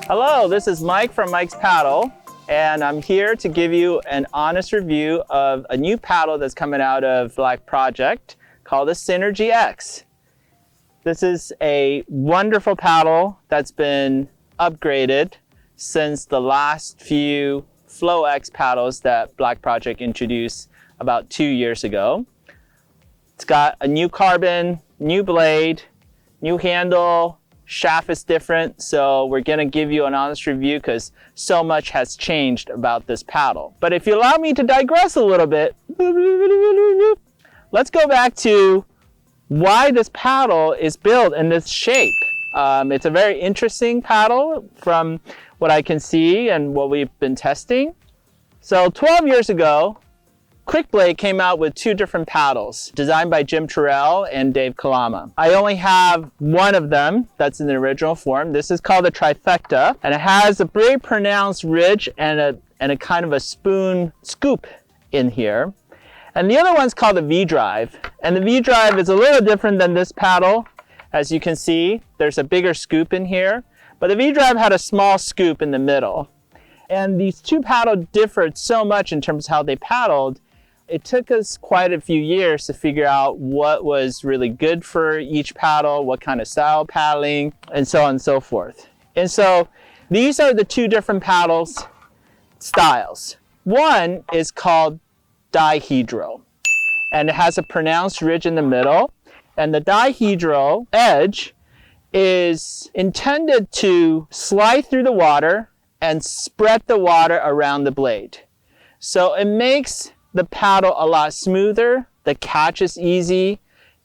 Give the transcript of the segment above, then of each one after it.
Hello, this is Mike from Mike's Paddle, and I'm here to give you an honest review of a new paddle that's coming out of Blackproject called the SynergyX. This is a wonderful paddle that's been upgraded since the last few FlowX paddles that Blackproject introduced about 2 years ago. It's got a new carbon, new blade, new handle, shaft is different, so we're gonna give you an honest review because so much has changed about this paddle. But if you allow me to digress a little bit, let's go back to why this paddle is built in this shape. It's a very interesting paddle from what I can see and what we've been testing. So 12 years ago, QuickBlade came out with two different paddles designed by Jim Terrell and Dave Kalama. I only have one of them that's in the original form. This is called the Trifecta, and it has a very pronounced ridge and a kind of a spoon scoop in here. And the other one's called the V-Drive. And the V-Drive is a little different than this paddle. As you can see, there's a bigger scoop in here, but the V-Drive had a small scoop in the middle. And these two paddles differed so much in terms of how they paddled. It took us quite a few years to figure out what was really good for each paddle, what kind of style paddling, and so on and so forth. And so these are the two different paddles styles. One is called dihedral, and it has a pronounced ridge in the middle. And the dihedral edge is intended to slide through the water and spread the water around the blade. So it makes the paddle a lot smoother, the catch is easy,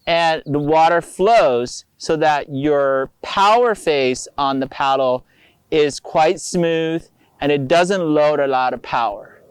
and the water flows so that your power face on the paddle is quite smooth and it doesn't load a lot of power.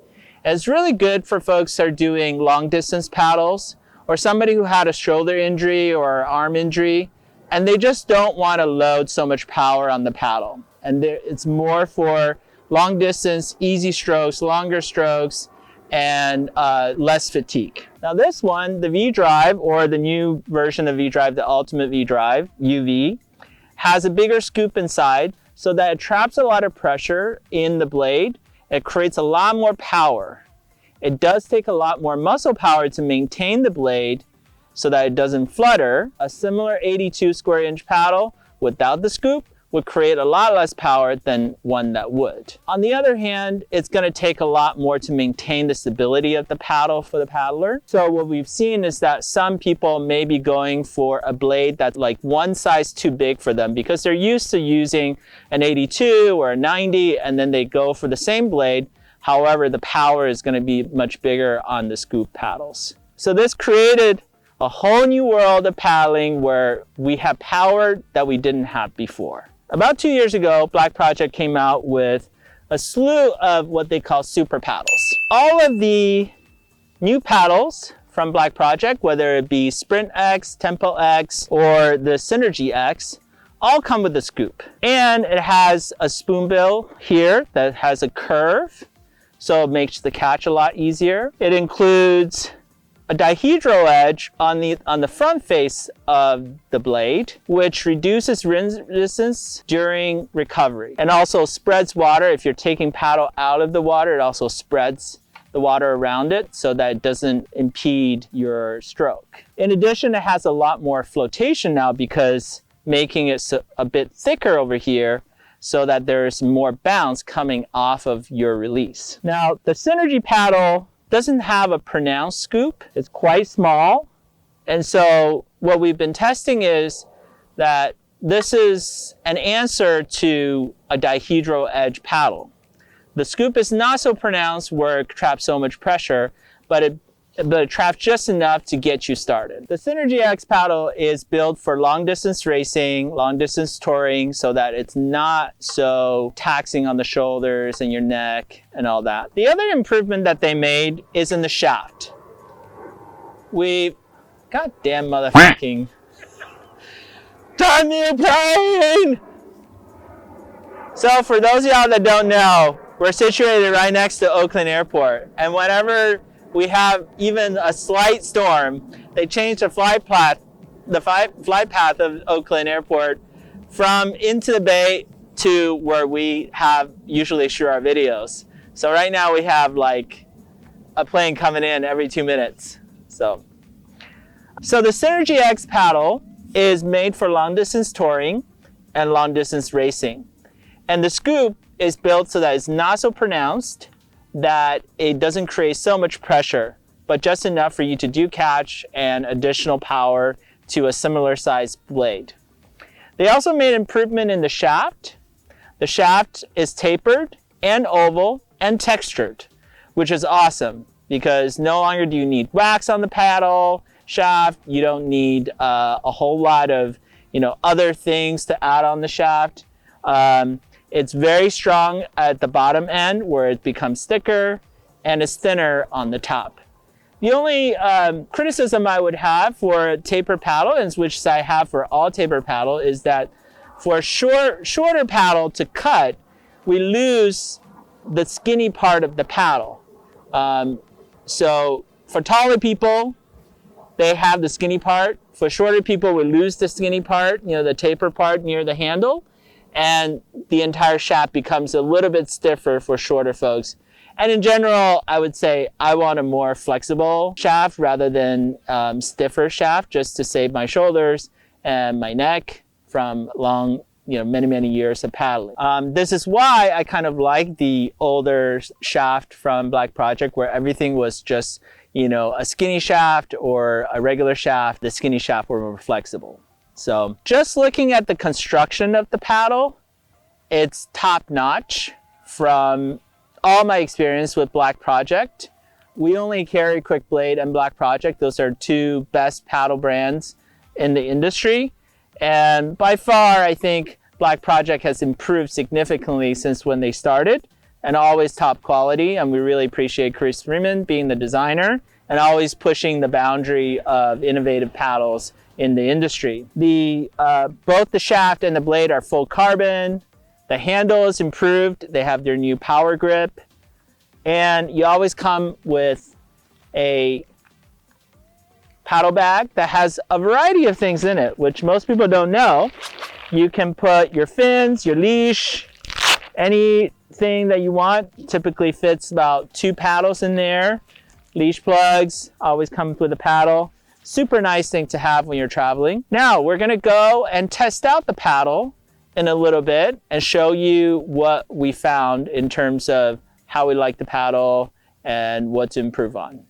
And it's really good for folks that are doing long distance paddles or somebody who had a shoulder injury or arm injury and they just don't want to load so much power on the paddle. And it's more for long distance, easy strokes, longer strokes, and less fatigue. Now this one, the V-Drive, or the new version of V-Drive, the Ultimate V-Drive, UV, has a bigger scoop inside so that it traps a lot of pressure in the blade. It creates a lot more power. It does take a lot more muscle power to maintain the blade so that it doesn't flutter. A similar 82 square inch paddle without the scoop would create a lot less power than one that would. On the other hand, it's gonna take a lot more to maintain the stability of the paddle for the paddler. So what we've seen is that some people may be going for a blade that's like one size too big for them because they're used to using an 82 or a 90 and then they go for the same blade. However, the power is gonna be much bigger on the scoop paddles. So this created a whole new world of paddling where we have power that we didn't have before. About 2 years ago, Blackproject came out with a slew of what they call super paddles. All of the new paddles from Blackproject, whether it be Sprint X, Tempo X, or the SynergyX, all come with a scoop. And it has a spoonbill here that has a curve, so it makes the catch a lot easier. It includes a dihedral edge on the front face of the blade, which reduces resistance during recovery and also spreads water. If you're taking paddle out of the water, it also spreads the water around it so that it doesn't impede your stroke. In addition, it has a lot more flotation now because making it a bit thicker over here so that there's more bounce coming off of your release. Now, the Synergy paddle doesn't have a pronounced scoop. It's quite small. And so what we've been testing is that this is an answer to a dihedral edge paddle. The scoop is not so pronounced where it traps so much pressure, but it traps just enough to get you started. The SynergyX paddle is built for long distance racing, long distance touring, so that it's not so taxing on the shoulders and your neck and all that. The other improvement that they made is in the shaft. Goddamn motherfucking. Time you plane! So for those of y'all that don't know, we're situated right next to Oakland Airport. And whenever we have even a slight storm, they changed the flight path of Oakland Airport from into the bay to where we have usually shoot our videos. So right now we have like a plane coming in every 2 minutes. So the SynergyX paddle is made for long distance touring and long distance racing. And the scoop is built so that it's not so pronounced, that it doesn't create so much pressure, but just enough for you to do catch and additional power to a similar sized blade. They also made improvement in the shaft. The shaft is tapered and oval and textured, which is awesome because no longer do you need wax on the paddle shaft. You don't need a whole lot of other things to add on the shaft. It's very strong at the bottom end where it becomes thicker, and it's thinner on the top. The only criticism I would have for a taper paddle, and which I have for all taper paddle, is that for a shorter paddle to cut, we lose the skinny part of the paddle. So for taller people, they have the skinny part. For shorter people, we lose the skinny part, the taper part near the handle, and the entire shaft becomes a little bit stiffer for shorter folks. And in general, I would say I want a more flexible shaft rather than stiffer shaft, just to save my shoulders and my neck from long, many years of paddling. This is why I kind of like the older shaft from Blackproject, where everything was just, a skinny shaft or a regular shaft. The skinny shaft were more flexible. So just looking at the construction of the paddle, it's top notch from all my experience with Blackproject. We only carry Quick Blade and Blackproject. Those are two best paddle brands in the industry. And by far, I think Blackproject has improved significantly since when they started, and always top quality. And we really appreciate Chris Freeman being the designer and always pushing the boundary of innovative paddles in the industry. Both the shaft and the blade are full carbon. The handle is improved. They have their new power grip. And you always come with a paddle bag that has a variety of things in it, which most people don't know. You can put your fins, your leash, anything that you want. Typically fits about 2 paddles in there. Leash plugs, always comes with a paddle. Super nice thing to have when you're traveling. Now we're gonna go and test out the paddle in a little bit and show you what we found in terms of how we like the paddle and what to improve on.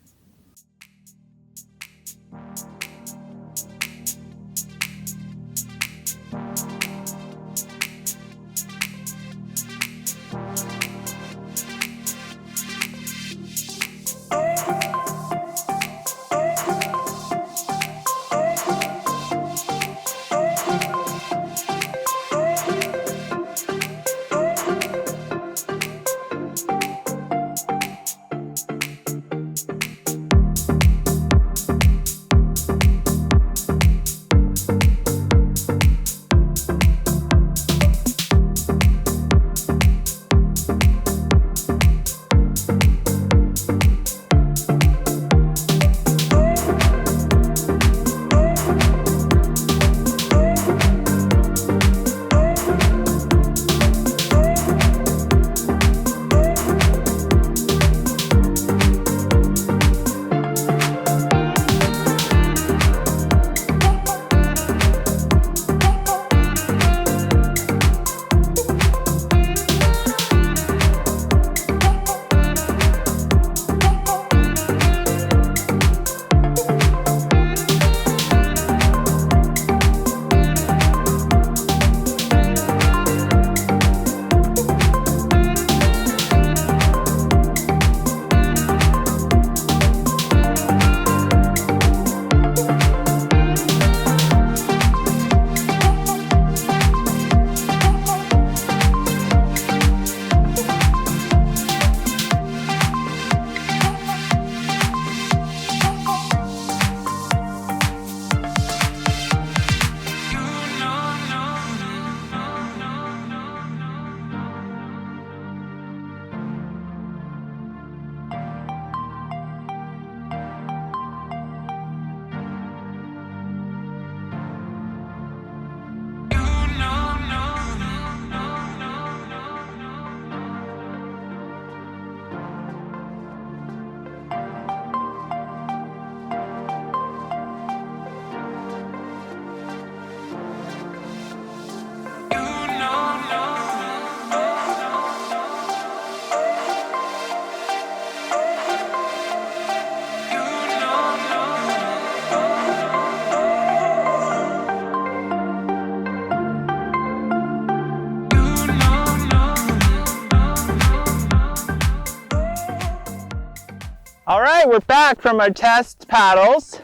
right, we're back from our test paddles.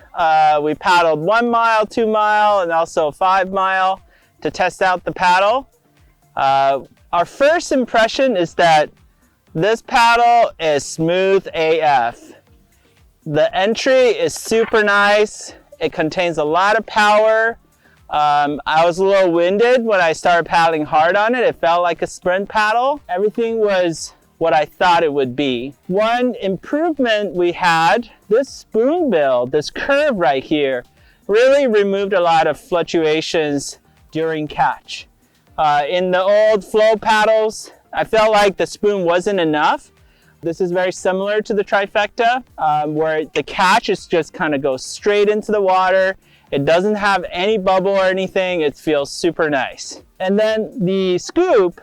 We paddled 1 mile, 2 mile, and also 5 mile to test out the paddle. Our first impression is that this paddle is smooth AF. The entry is super nice. It contains a lot of power. I was a little winded when I started paddling hard on it. It felt like a sprint paddle. Everything was what I thought it would be. One improvement we had, this spoon build, this curve right here, really removed a lot of fluctuations during catch. In the old flow paddles, I felt like the spoon wasn't enough. This is very similar to the trifecta, where the catch is just kind of goes straight into the water. It doesn't have any bubble or anything. It feels super nice. And then the scoop,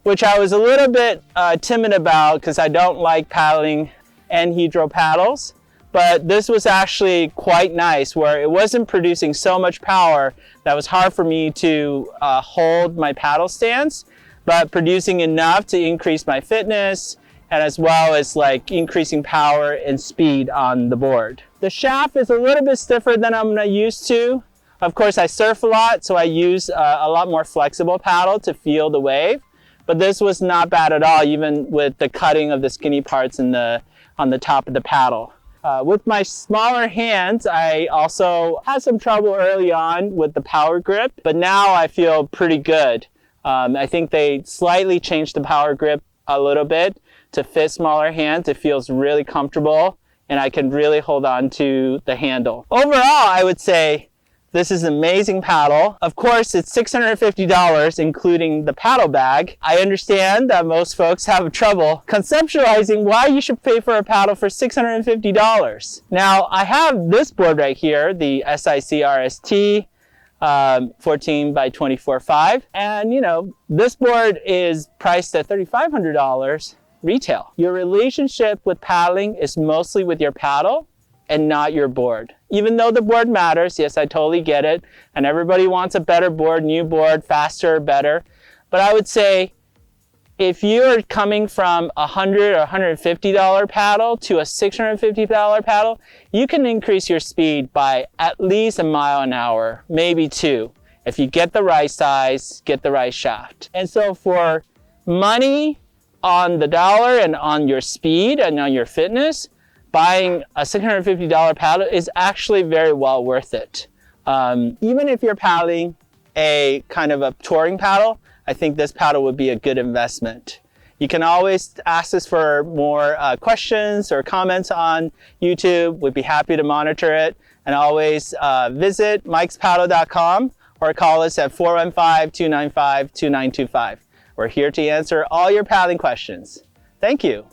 which I was a little bit timid about because I don't like paddling anhedral paddles, but this was actually quite nice where it wasn't producing so much power that was hard for me to hold my paddle stance, but producing enough to increase my fitness and as well as like increasing power and speed on the board. The shaft is a little bit stiffer than I'm used to. Of course, I surf a lot, so I use a lot more flexible paddle to feel the wave. But this was not bad at all, even with the cutting of the skinny parts on the top of the paddle. With my smaller hands, I also had some trouble early on with the power grip, but now I feel pretty good. I think they slightly changed the power grip a little bit to fit smaller hands. It feels really comfortable, and I can really hold on to the handle. Overall, I would say this is an amazing paddle. Of course, it's $650, including the paddle bag. I understand that most folks have trouble conceptualizing why you should pay for a paddle for $650. Now, I have this board right here, the SynergyX 14 by 24.5. And you know, this board is priced at $3,500 retail. Your relationship with paddling is mostly with your paddle and not your board. Even though the board matters, yes, I totally get it, and everybody wants a better board, new board, faster, better. But I would say if you're coming from a $100 or $150 paddle to a $650 paddle, you can increase your speed by at least 1 mile an hour, maybe 2, if you get the right size, get the right shaft. And so for money on the dollar and on your speed and on your fitness, buying a $650 paddle is actually very well worth it. Even if you're paddling a kind of a touring paddle, I think this paddle would be a good investment. You can always ask us for more questions or comments on YouTube. We'd be happy to monitor it. And always visit mikespaddle.com or call us at 415-295-2925. We're here to answer all your paddling questions. Thank you.